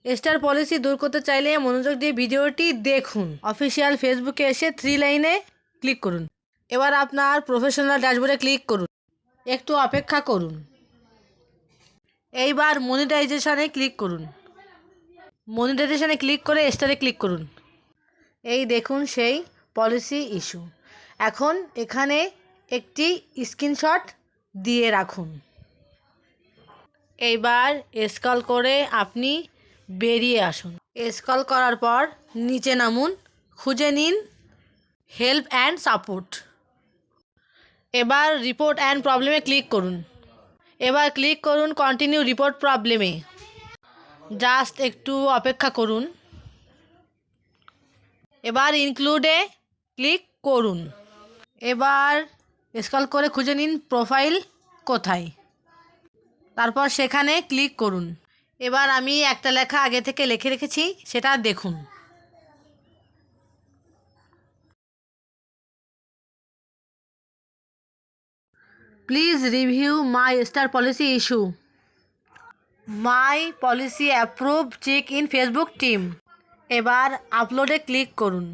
Star policy দূর করতে চাইলে মনোযোগ দিয়ে ভিডিওটি দেখুন। অফিসিয়াল ফেসবুকে এসে 3 লাইনে ক্লিক করুন। এবার আপনার প্রফেশনাল ড্যাশবোর্ডে ক্লিক করুন। একটু অপেক্ষা করুন। এইবার মনিটাইজেশনে ক্লিক করুন। মনিটাইজেশনে ক্লিক করে স্টারে ক্লিক করুন। এই দেখুন সেই পলিসি ইস্যু। এখন এখানে একটি স্ক্রিনশট দিয়ে রাখুন। এইবার স্ক্রল করে আপনি বেরিয়ে আসুন। স্ক্রল করার পর নিচে নামুন, খুঁজে নিন হেল্প অ্যান্ড সাপোর্ট। এবার রিপোর্ট অ্যান্ড প্রবলেমে ক্লিক করুন। এবার ক্লিক করুন কন্টিনিউ রিপোর্ট প্রবলেমে। জাস্ট একটু অপেক্ষা করুন। এবার ইনক্লুডে ক্লিক করুন। এবার স্ক্রল করে খুঁজে নিন প্রোফাইল কোথায়, তারপর সেখানে ক্লিক করুন। এবার আমি একটা লেখা আগে থেকে লিখে রেখেছি, সেটা দেখুন। Please review my star policy issue. My policy approve, check in Facebook team. এবার আপলোডে ক্লিক করুন।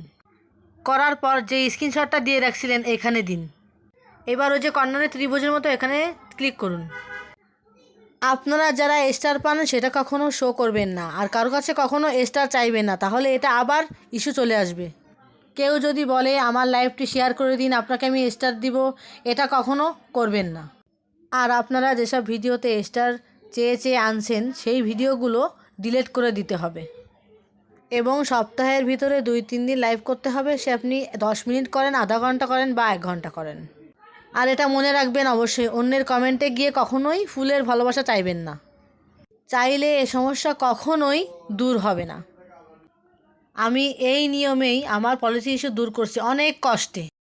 করার পর যে স্ক্রিনশটটা দিয়ে রাখছিলেন এখানে দিন। এবার ওই যে কর্নারে ত্রিভুজের মতো এখানে ক্লিক করুন। আপনারা যারা স্টার পান সেটা কখনো শো করবেন না, আর কারো কাছে কখনো স্টার চাইবেন না, তাহলে এটা আবার ইস্যু চলে আসবে। কেউ যদি বলে আমার লাইভটি শেয়ার করে দিন, আপনাকে আমি স্টার দিব, এটা কখনো করবেন না। আর আপনারা যেসব ভিডিওতে স্টার চেয়ে চেয়ে আনছেন সেই ভিডিওগুলো ডিলিট করে দিতে হবে। এবং সপ্তাহের ভিতরে 2-3 দিন লাইভ করতে হবে। সে আপনি 10 মিনিট করেন, আধা ঘন্টা করেন বা 1 ঘন্টা করেন। আর এটা মনে রাখবেন অবশ্যই, অন্যের কমেন্টে গিয়ে কখনোই ফুলের ভালোবাসা চাইবেন না। চাইলে এ সমস্যা কখনোই দূর হবে না। আমি এই নিয়মেই আমার পলিসি ইস্যু দূর করছি অনেক কষ্টে।